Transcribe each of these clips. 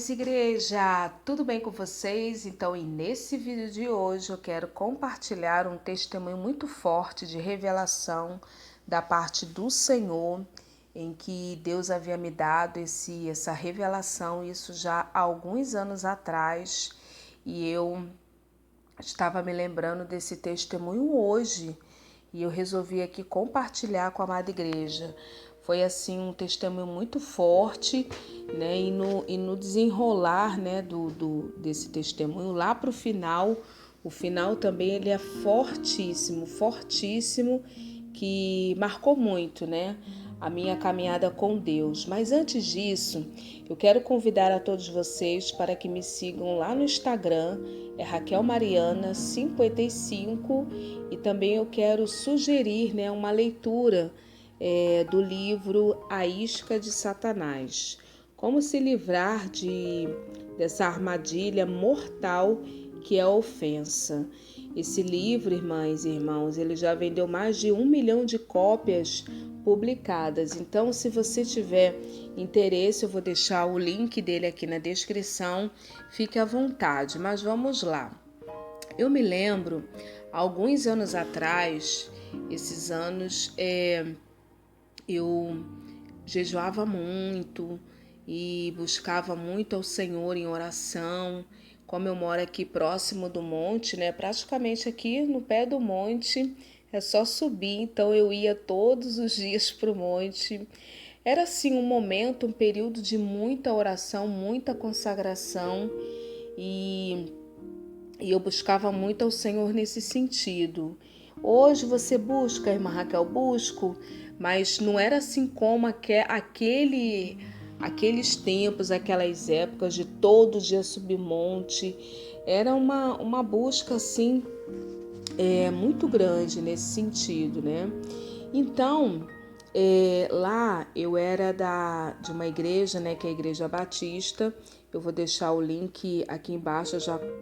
Paz, igreja! Tudo bem com vocês? Então, e nesse vídeo de hoje eu quero compartilhar um testemunho muito forte de revelação da parte do Senhor, em que Deus havia me dado essa revelação, isso já há alguns anos atrás, e eu estava me lembrando desse testemunho hoje, e eu resolvi aqui compartilhar com a amada igreja. Foi assim um testemunho muito forte, né? E no desenrolar, né, desse testemunho lá para o final também ele é fortíssimo, fortíssimo, que marcou muito, né? A minha caminhada com Deus. Mas antes disso, eu quero convidar a todos vocês para que me sigam lá no Instagram, é Raquel Mariana 55, e também eu quero sugerir, né, uma leitura do livro A Isca de Satanás. Como se livrar dessa armadilha mortal que é a ofensa. Esse livro, irmãs e irmãos, ele já vendeu mais de 1 milhão de cópias publicadas. Então, se você tiver interesse, eu vou deixar o link dele aqui na descrição. Fique à vontade, mas vamos lá. Eu me lembro, alguns anos atrás, esses anos, eu jejuava muito e buscava muito ao Senhor em oração. Como eu moro aqui próximo do monte, né? Praticamente aqui no pé do monte, é só subir. Então eu ia todos os dias para o monte. Era assim um momento, um período de muita oração, muita consagração e eu buscava muito ao Senhor nesse sentido. Hoje você busca, irmã Raquel, busco, mas não era assim como aqueles tempos, aquelas épocas de todo dia subir monte. Era uma busca assim muito grande nesse sentido, né? Então, lá eu era de uma igreja, né, que é a Igreja Batista. Eu vou deixar o link aqui embaixo, eu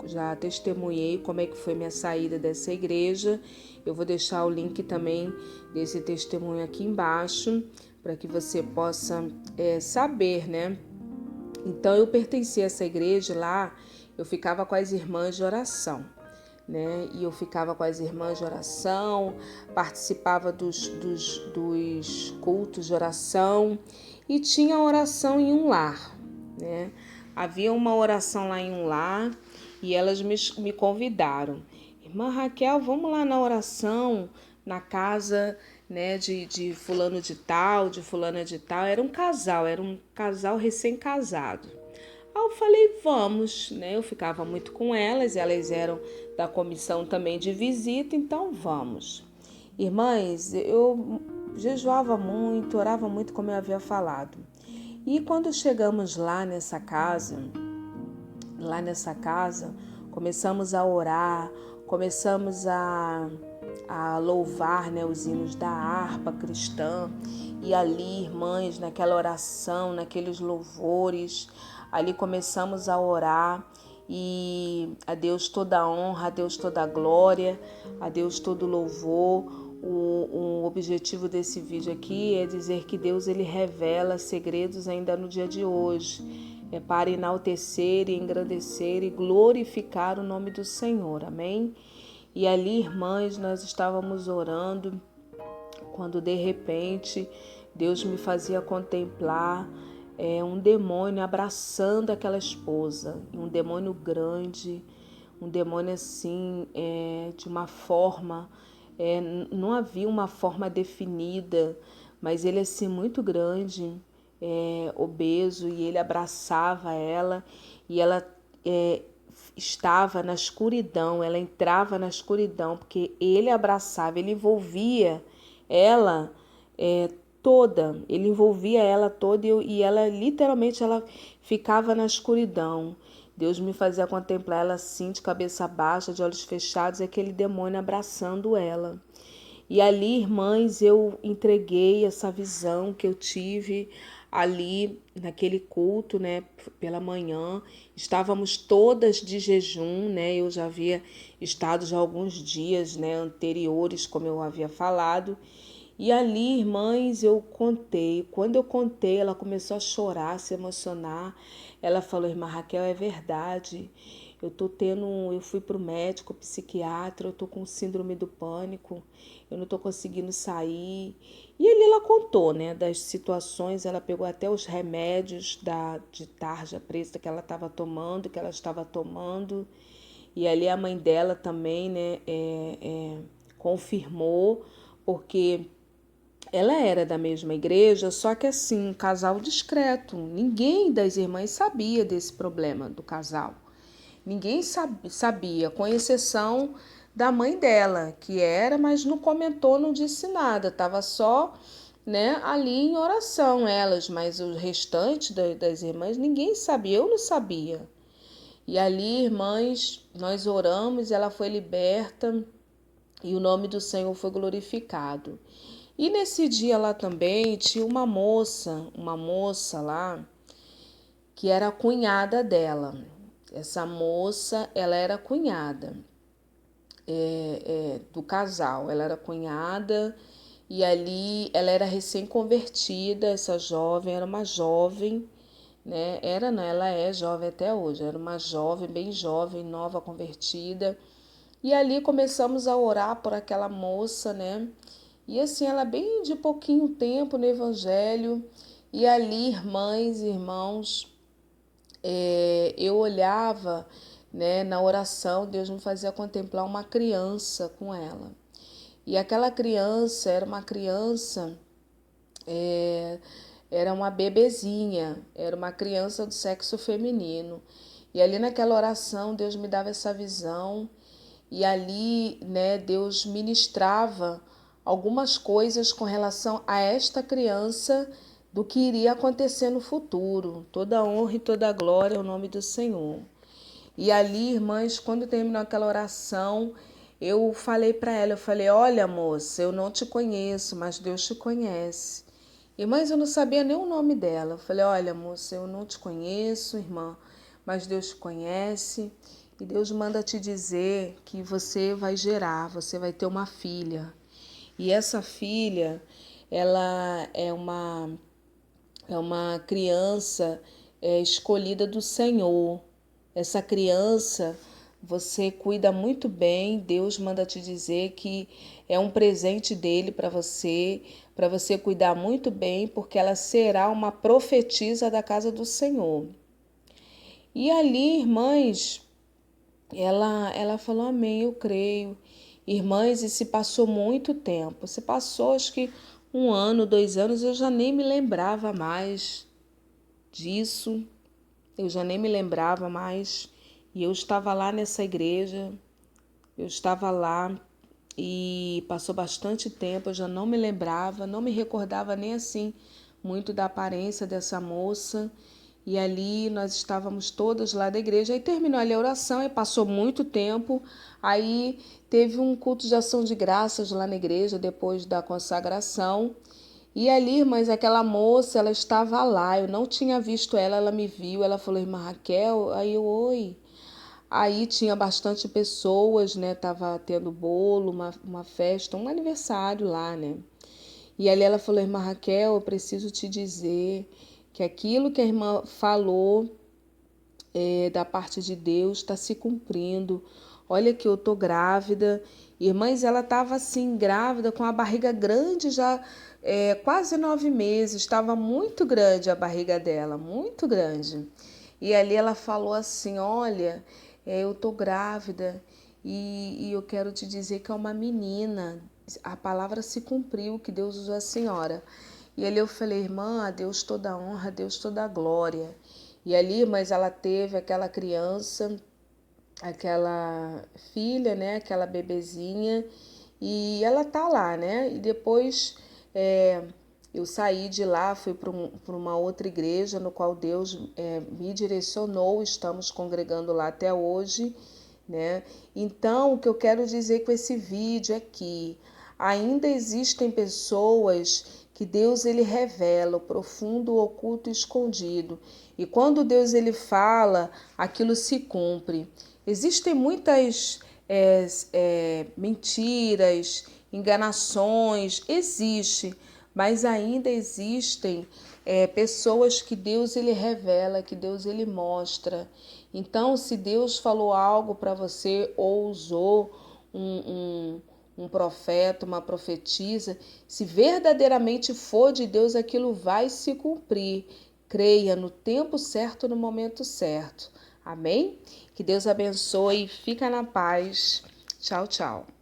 já testemunhei como é que foi minha saída dessa igreja. Eu vou deixar o link também desse testemunho aqui embaixo, para que você possa saber, né? Então, eu pertencia a essa igreja lá, eu ficava com as irmãs de oração, né? E eu ficava com as irmãs de oração, participava dos cultos de oração e tinha oração em um lar, né? Havia uma oração lá em um lar e elas me convidaram. Irmã Raquel, vamos lá na oração, na casa, né, de fulano de tal, de fulana de tal. Era um casal recém-casado. Aí eu falei, vamos, né? Eu ficava muito com elas eram da comissão também de visita, então vamos. Irmãs, eu jejuava muito, orava muito, como eu havia falado. E quando chegamos lá nessa casa, começamos a orar, começamos a louvar, né, os hinos da harpa cristã. E ali, irmãs, naquela oração, naqueles louvores, ali começamos a orar e a Deus toda a honra, a Deus toda a glória, a Deus todo o louvor. O objetivo desse vídeo aqui é dizer que Deus ele revela segredos ainda no dia de hoje. É para enaltecer e engrandecer e glorificar o nome do Senhor. Amém? E ali, irmãs, nós estávamos orando quando de repente Deus me fazia contemplar um demônio abraçando aquela esposa, um demônio grande, um demônio assim, de uma forma, não havia uma forma definida, mas ele assim muito grande, obeso, e ele abraçava ela e ela estava na escuridão, ela entrava na escuridão, porque ele abraçava, ele envolvia ela toda, ele envolvia ela toda e ela literalmente ela ficava na escuridão. Deus me fazia contemplar ela assim, de cabeça baixa, de olhos fechados, e aquele demônio abraçando ela. E ali, irmãs, eu entreguei essa visão que eu tive ali naquele culto, né, pela manhã. Estávamos todas de jejum, né? Eu já havia estado já alguns dias, né, anteriores, como eu havia falado. E ali, irmãs, eu contei. Quando eu contei, ela começou a chorar, a se emocionar. Ela falou: irmã Raquel, é verdade. Eu fui pro médico, psiquiatra, eu tô com síndrome do pânico, eu não tô conseguindo sair. E ali ela contou, né, das situações, ela pegou até os remédios de tarja preta que ela estava tomando, e ali a mãe dela também, né, confirmou, porque ela era da mesma igreja, só que assim, um casal discreto. Ninguém das irmãs sabia desse problema do casal. Ninguém sabia, com exceção da mãe dela, que era, mas não comentou, não disse nada. Estava só, né, ali em oração elas, mas o restante das irmãs ninguém sabia, eu não sabia. E ali, irmãs, nós oramos, ela foi liberta e o nome do Senhor foi glorificado. E nesse dia lá também tinha uma moça lá, que era a cunhada dela. Essa moça, ela era cunhada do casal, ela era cunhada e ali ela era recém-convertida, essa jovem, era uma jovem, né? Era, não, ela é jovem até hoje, era uma jovem, bem jovem, nova convertida. E ali começamos a orar por aquela moça, né? E assim, ela bem de pouquinho tempo no evangelho. E ali, irmãs e irmãos, eu olhava, né, na oração, Deus me fazia contemplar uma criança com ela. E aquela criança era uma criança, era uma bebezinha, era uma criança do sexo feminino. E ali naquela oração, Deus me dava essa visão. E ali, né, Deus ministrava algumas coisas com relação a esta criança do que iria acontecer no futuro. Toda honra e toda glória ao nome do Senhor. E ali, irmãs, quando terminou aquela oração, eu falei para ela, eu falei: "Olha, moça, eu não te conheço, mas Deus te conhece". Irmãs, eu não sabia nem o nome dela. Eu falei: "Olha, moça, eu não te conheço, irmã, mas Deus te conhece. E Deus manda te dizer que você vai gerar, você vai ter uma filha. E essa filha, ela é uma criança escolhida do Senhor. Essa criança você cuida muito bem. Deus manda te dizer que é um presente dele para você cuidar muito bem, porque ela será uma profetisa da casa do Senhor". E ali, irmãs, ela falou: "Amém, eu creio". Irmãs, e se passou muito tempo. Se passou, acho que 1 ano, 2 anos, eu já nem me lembrava mais disso. Eu já nem me lembrava mais. E eu estava lá nessa igreja. Eu estava lá e passou bastante tempo. Eu já não me lembrava, não me recordava nem assim muito da aparência dessa moça. E ali nós estávamos todas lá da igreja. Aí terminou ali a oração e passou muito tempo. Aí teve um culto de ação de graças lá na igreja depois da consagração. E ali, irmãs, aquela moça, ela estava lá. Eu não tinha visto ela, ela me viu. Ela falou: "Irmã Raquel". Aí eu: "Oi". Aí tinha bastante pessoas, né? Tava tendo bolo, uma festa, um aniversário lá, né? E ali ela falou: "Irmã Raquel, eu preciso te dizer que aquilo que a irmã falou da parte de Deus está se cumprindo. Olha que eu tô grávida". Irmãs, ela estava assim, grávida, com a barriga grande já, quase 9 meses. Estava muito grande a barriga dela, muito grande. E ali ela falou assim: "Olha, eu tô grávida e eu quero te dizer que é uma menina. A palavra se cumpriu, que Deus usou a senhora". E ali eu falei: "Irmã, a Deus toda a honra, a Deus toda a glória". E ali, mas ela teve aquela criança, aquela filha, né, aquela bebezinha, e ela tá lá, né? E depois eu saí de lá, fui para uma outra igreja no qual Deus me direcionou, estamos congregando lá até hoje, né? Então, o que eu quero dizer com esse vídeo é que ainda existem pessoas que Deus ele revela o profundo, o oculto e escondido. E quando Deus ele fala, aquilo se cumpre. Existem muitas mentiras, enganações, existe, mas ainda existem pessoas que Deus ele revela, que Deus ele mostra. Então, se Deus falou algo para você ou usou um profeta, uma profetisa, se verdadeiramente for de Deus, aquilo vai se cumprir. Creia no tempo certo, no momento certo. Amém? Que Deus abençoe. Fica na paz. Tchau, tchau.